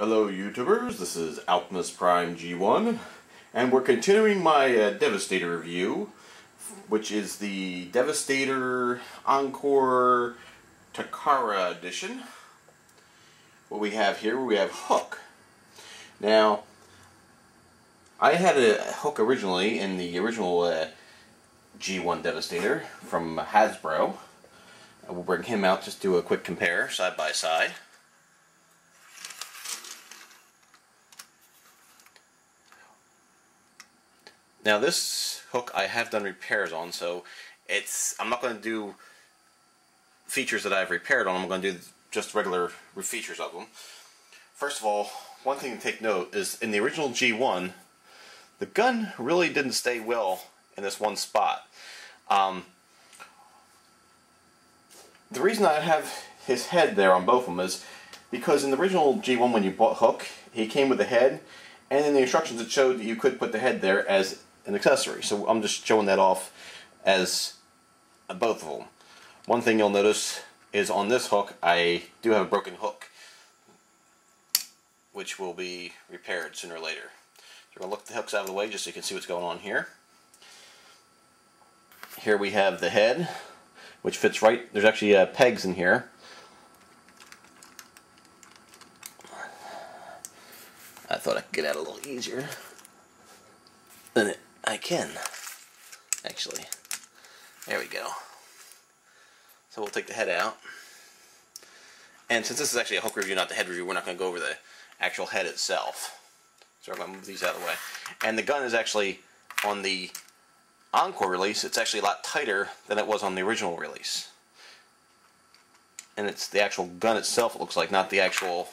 Hello YouTubers, this is Optimus Prime G1, and we're continuing my Devastator review, which is the Devastator Encore Takara edition. What we have here, we have Hook. Now, I had a Hook originally in the original G1 Devastator from Hasbro. We'll bring him out, just do a quick compare, side by side. Now this Hook I have done repairs on, so I'm not going to do features that I've repaired on. I'm going to do just regular features of them. First of all, one thing to take note is in the original G1, the gun really didn't stay well in this one spot. The reason I have his head there on both of them is because in the original G1 when you bought Hook, he came with the head, and in the instructions it showed that you could put the head there as an accessory. So I'm just showing that off as both of them. One thing you'll notice is on this Hook I do have a broken hook, which will be repaired sooner or later. So we're going to look the hooks out of the way just so you can see what's going on here. Here we have the head, which fits right. There's actually pegs in here. I thought I could get out a little easier than I can, actually. There we go. So we'll take the head out. And since this is actually a Hook review, not the head review, we're not going to go over the actual head itself. So I'm going to move these out of the way. And the gun is actually, on the Encore release, it's actually a lot tighter than it was on the original release. And it's the actual gun itself, it looks like, not the actual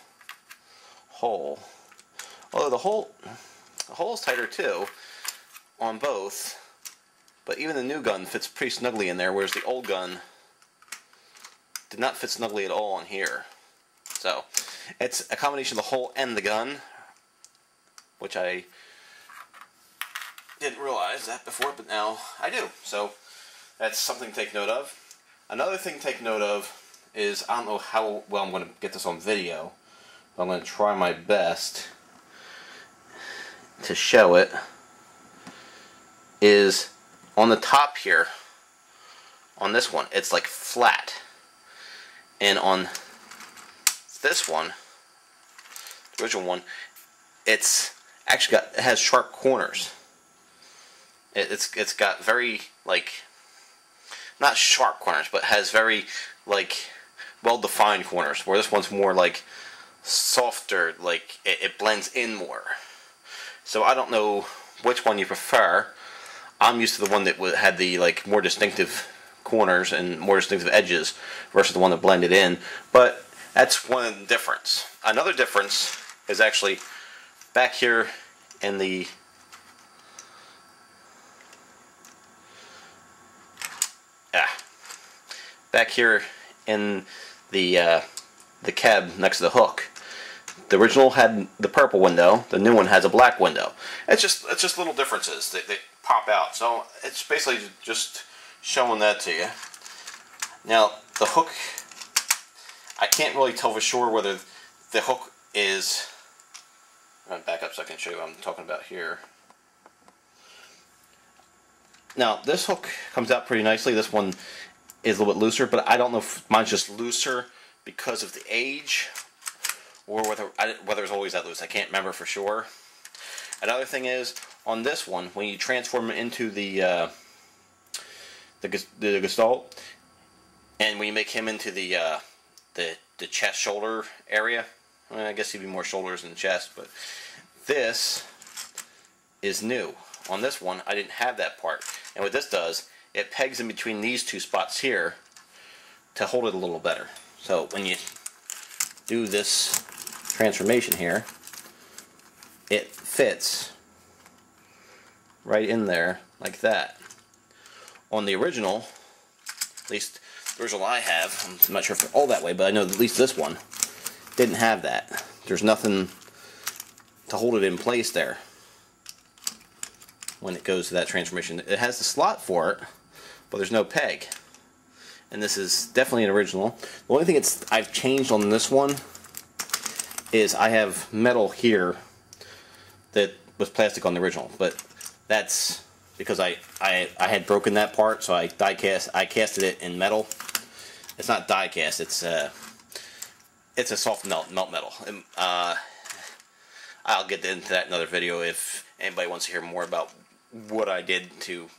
hole. Although the hole is tighter too on both, but even the new gun fits pretty snugly in there, whereas the old gun did not fit snugly at all on here. So it's a combination of the hole and the gun, which I didn't realize that before, but now I do. So that's something to take note of. Another thing to take note of is, I don't know how well I'm going to get this on video, but I'm going to try my best to show it, is on the top here, on this one, it's like flat. And on this one, the original one, it's actually it has sharp corners. It's got very, like, not sharp corners, but has very, like, well-defined corners, where this one's more, like, softer, like, it blends in more. So I don't know which one you prefer. I'm used to the one that had the, like, more distinctive corners and more distinctive edges versus the one that blended in. But that's one difference. Another difference is actually back here in the back here in the cab next to the Hook. The original had the purple window. The new one has a black window. It's just little differences that pop out. So it's basically just showing that to you. Now the Hook, I can't really tell for sure whether the Hook is. I'm going to back up so I can show you what I'm talking about here. Now this Hook comes out pretty nicely. This one is a little bit looser, but I don't know if mine's just looser because of the age, or whether it's always that loose. I can't remember for sure. Another thing is, on this one, when you transform it into the Gestalt, and when you make him into the chest shoulder area, well, I guess he'd be more shoulders than chest, but this is new. On this one, I didn't have that part, and what this does, it pegs in between these two spots here to hold it a little better. So when you do this transformation here, it fits right in there like that. On the original, at least the original I have, I'm not sure if they're all that way, but I know at least this one didn't have that. There's nothing to hold it in place there when it goes to that transformation. It has the slot for it, but there's no peg. And this is definitely an original. The only thing I've changed on this one is I have metal here that was plastic on the original, but that's because I had broken that part, so I casted it in metal. It's not die cast, it's a soft melt metal. I'll get into that in another video if anybody wants to hear more about what I did to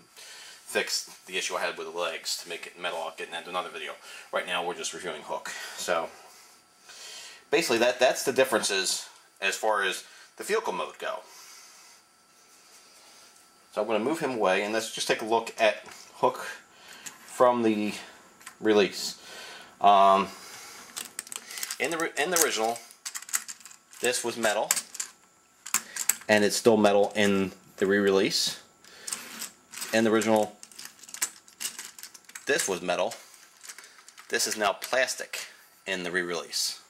fix the issue I had with the legs to make it metal. I'll get into another video. Right now we're just reviewing hook. So basically that's the differences as far as the vehicle mode go. So I'm going to move him away, and let's just take a look at hook from the release. In the original, this was metal, and it's still metal in the re-release. In the original, this was metal. This is now plastic in the re-release,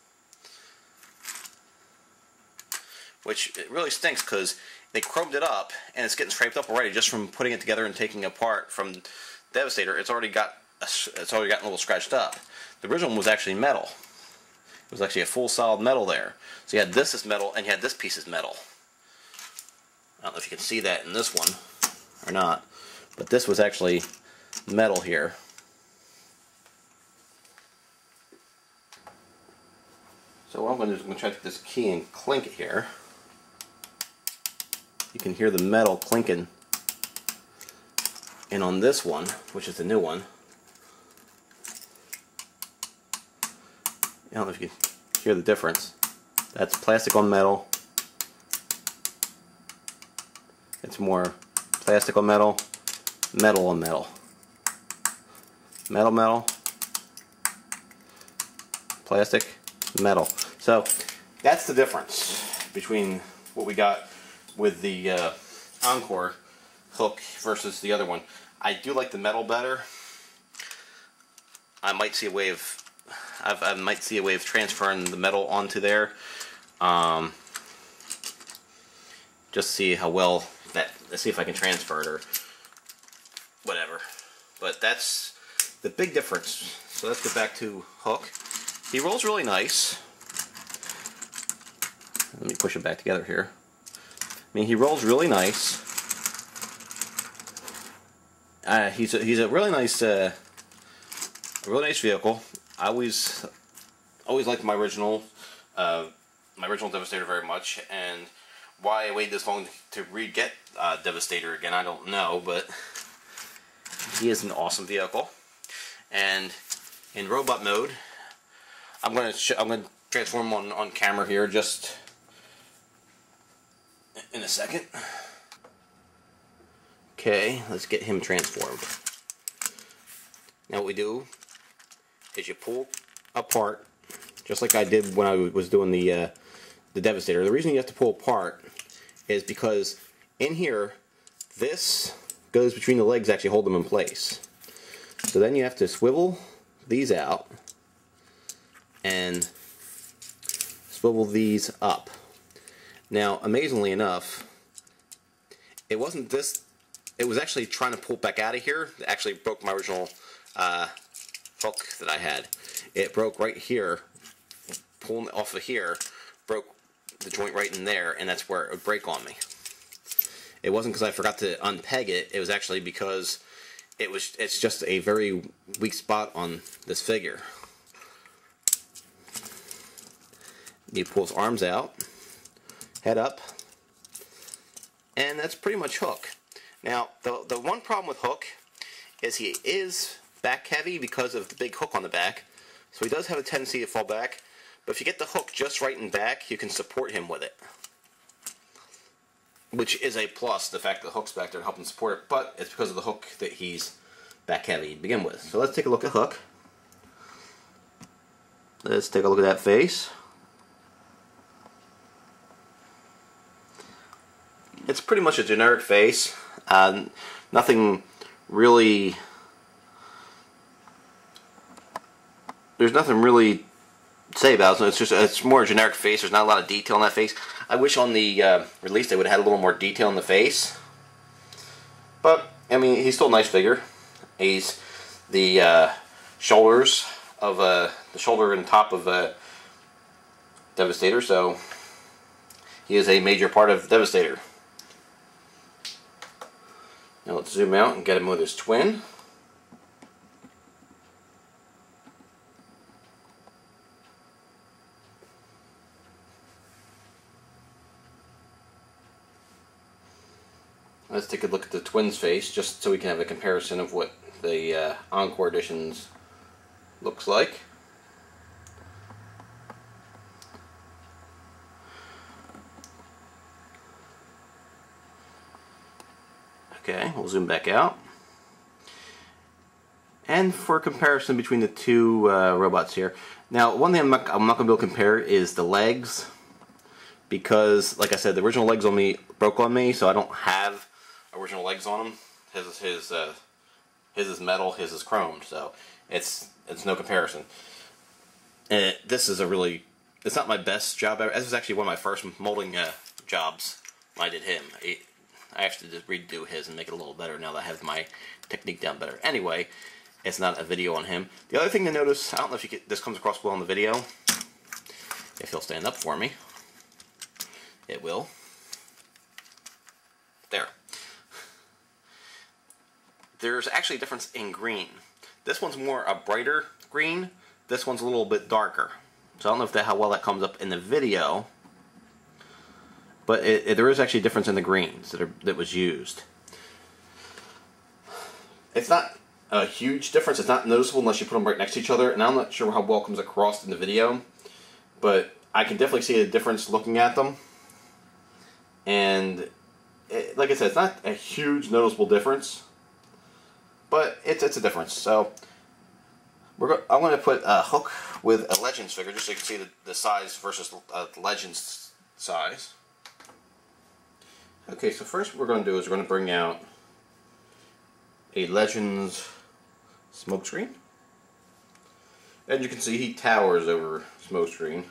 which it really stinks because they chromed it up and it's getting scraped up already just from putting it together and taking it apart from Devastator. It's already gotten a little scratched up. The original one was actually metal. It was actually a full solid metal there. So you had this as metal and you had this piece as metal. I don't know if you can see that in this one or not, but this was actually metal here. So what I'm going to do is I'm going to try to take this key and clink it here. You can hear the metal clinking. And on this one, which is the new one, I don't know if you can hear the difference. That's plastic on metal. It's more plastic on metal, metal on metal. Metal, metal, plastic, metal. So that's the difference between what we got with the Encore hook versus the other one. I do like the metal better. I might see a way of transferring the metal onto there. Just see how well that. Let's see if I can transfer it or whatever. But that's the big difference. So let's get back to hook. He rolls really nice. Let me push it back together here. I mean, he rolls really nice. He's a really nice vehicle. I always liked my original Devastator very much, and why I waited this long to re-get Devastator again, I don't know, but he is an awesome vehicle. And in robot mode, I'm going to transform him on camera here just in a second. Okay, let's get him transformed. Now what we do is you pull apart, just like I did when I was doing the Devastator. The reason you have to pull apart is because in here, this goes between the legs to actually hold them in place. So then you have to swivel these out and swivel these up. Now, amazingly enough, it wasn't this. It was actually trying to pull back out of here that actually broke my original hook that I had. It broke right here, pulling off of here, broke the joint right in there, and that's where it would break on me. It wasn't because I forgot to unpeg it. It was actually because it's just a very weak spot on this figure. He pulls arms out, head up, and that's pretty much Hook. Now, the one problem with Hook is he is back heavy because of the big hook on the back, so he does have a tendency to fall back, but if you get the hook just right in back, you can support him with it, which is a plus, the fact that the hook's back there to help him support it, but it's because of the hook that he's back heavy to begin with. So let's take a look at Hook. Let's take a look at that face. It's pretty much a generic face. Nothing really. There's nothing really to say about it. It's more a generic face. There's not a lot of detail in that face. I wish on the release they would have had a little more detail in the face. But I mean, he's still a nice figure. He's the shoulders of the shoulder and top of Devastator, so he is a major part of Devastator. Now let's zoom out and get him with his twin. Let's take a look at the twin's face, just so we can have a comparison of what the Encore editions looks like. Okay, we'll zoom back out. And for comparison between the two robots here. Now, one thing I'm not going to be able to compare is the legs, because, like I said, the original legs on me broke on me, so I don't have original legs on him. His is metal, his is chrome, so it's no comparison. And this is it's not my best job ever. This was actually one of my first molding jobs when I did him. I actually just redo his and make it a little better now that I have my technique down better. Anyway, it's not a video on him. The other thing to notice, I don't know if this comes across well in the video. If he'll stand up for me. It will. There. There's actually a difference in green. This one's more a brighter green. This one's a little bit darker. So I don't know how well that comes up in the video. But there is actually a difference in the greens that was used. It's not a huge difference. It's not noticeable unless you put them right next to each other. And I'm not sure how well it comes across in the video. But I can definitely see a difference looking at them. And like I said, it's not a huge noticeable difference. But it's a difference. So I'm going to put a Hook with a Legends figure just so you can see the size versus the Legends size. Okay, so first what we're going to do is we're going to bring out a Legends smokescreen. And you can see he towers over smokescreen.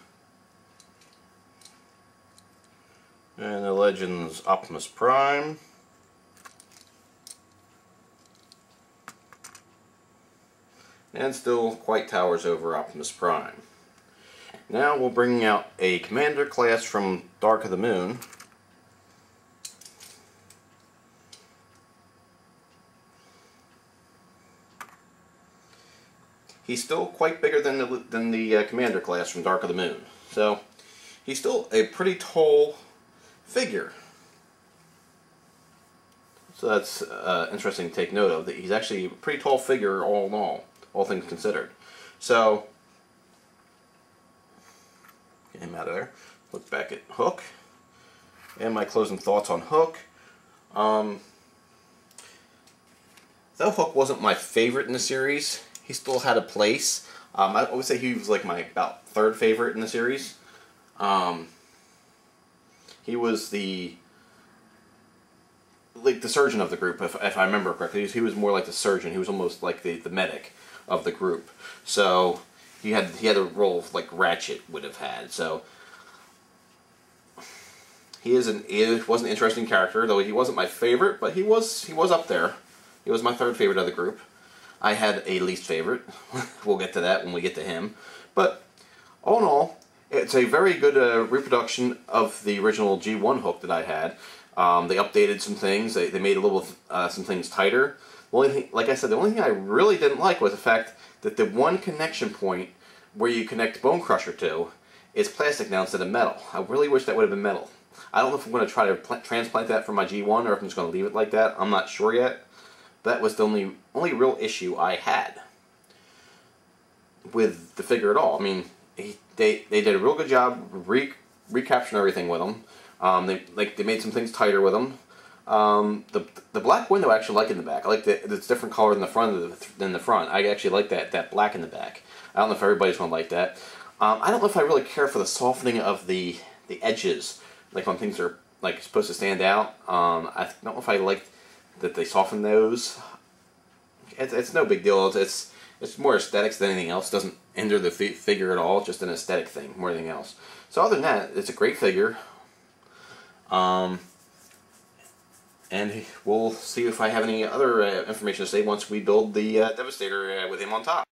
And the Legends Optimus Prime. And still quite towers over Optimus Prime. Now we'll bring out a Commander class from Dark of the Moon. He's still quite bigger than the Commander class from Dark of the Moon. So he's still a pretty tall figure. So that's interesting to take note of. That he's actually a pretty tall figure all in all things considered. So get him out of there. Look back at Hook. And my closing thoughts on Hook. Though Hook wasn't my favorite in the series, he still had a place. I would say he was like my about third favorite in the series. He was the surgeon of the group, if I remember correctly. He was more like the surgeon. He was almost like the medic of the group. So he had a role of like Ratchet would have had. So he was an interesting character, though he wasn't my favorite, but he was up there. He was my third favorite of the group. I had a least favorite. We'll get to that when we get to him. But all in all, it's a very good reproduction of the original G1 Hook that I had. They updated some things. They made a little some things tighter. The only thing, like I said, the only thing I really didn't like was the fact that the one connection point where you connect Bone Crusher to is plastic now instead of metal. I really wish that would have been metal. I don't know if I'm going to try to transplant that for my G1 or if I'm just going to leave it like that. I'm not sure yet. That was the only real issue I had with the figure at all. I mean, they did a real good job recapturing everything with them. They made some things tighter with them. The black window I actually like in the back. I like that it's different color in the front than the front. I actually like that black in the back. I don't know if everybody's going to like that. I don't know if I really care for the softening of the edges, like when things are like supposed to stand out. I don't know if I like that they soften those. It's no big deal. It's more aesthetics than anything else. It doesn't hinder the figure at all. It's just an aesthetic thing more than anything else. So other than that, it's a great figure. And we'll see if I have any other information to say once we build the Devastator with him on top.